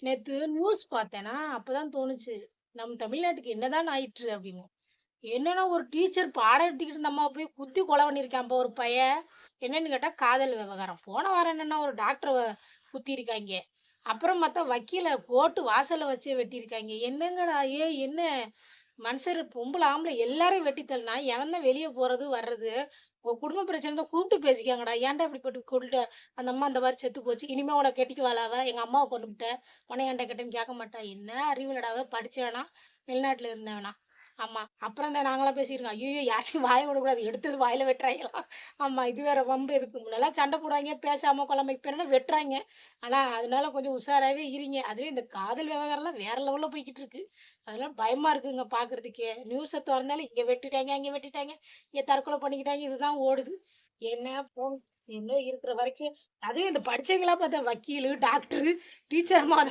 நேத்து நியூஸ் பார்த்தேனா, அப்பதான் தோணுச்சு. நம் தமிழ்நாட்டுக்கு என்னதான் ஆயிற்று அப்படின்னு. என்னன்னா ஒரு டீச்சர் பாடம் எடுத்துக்கிட்டு இருந்த அம்மாவ போய் குத்தி கொலை பண்ணியிருக்கான்ப்பா ஒரு பையன். என்னன்னு கேட்டா காதல் விவகாரம். போன வாரம் என்னன்னா ஒரு டாக்டர குத்தியிருக்காய்ங்க. அப்புறம் பார்த்தா வக்கீல கோர்ட் வாசல்ல வச்சே வெட்டியிருக்காய்ங்க. என்னங்கடா என்ன மனுஷரு பொம்பள, ஆம்பள எல்லாரையும் வெட்டி தள்ளுனா, எவன் தான் வெளிய போறது, வர்றது? உங்க குடும்ப பிரச்சனை தான் கூப்பிட்டு பேசிக்கங்கடா. ஏன்டா இப்படிப்பட்டு கொல்ற? அந்த அம்மா இந்த மாரி செத்து போச்சு. இனிமே உன்ன கெட்டிக்குவாளா அவ? எங்க அம்மாவ கொன்னுபுட்ட. உன்ன ஏன்டா கெட்டேன்னு கேட்க மாட்டா. என்ன அறிவுலடா அவ? படிச்சவனா? வெளிநாட்டுல இருந்தவனா? ஆமா. அப்புறம் தான் நாங்கலாம் பேசியிருக்கோம். ஐய்யய்யோ! யார்ட்டயும் வாய விடக்கூடாது. எடுத்தது வாயில வெட்டுறாய்ங்களாம். ஆமா. இது வேற வம்பு எதுக்கு? முன்னலாம் சண்டை போடுவாய்ங்க, பேசாம கொள்ளாம. இப்ப என்னன்னா வெட்டுறாய்ங்க. ஆனா, அதனால கொஞ்சம் உஷாராவே இருங்க. அதுலயும் இந்த காதல் விவகாரம்லாம் வேற லெவல்ல போய்க்கிட்டு இருக்கு. அதெல்லாம் பயமா இருக்குங்க பார்க்கறதுக்கே. நியூஸ தொறந்தாலே இங்க வெட்டிட்டாய்ங்க, அங்க வெட்டிட்டாய்ங்க, இங்க தற்கொலை பண்ணிக்கிட்டாய்ங்க. இதுதான் ஓடுது. என்ன போங்க. இன்னும் இருக்கிற வரைக்கும் அதுவும் இந்த படிச்சவங்களா பார்த்தா வக்கீலு, டாக்டரு, டீச்சர் அம்மா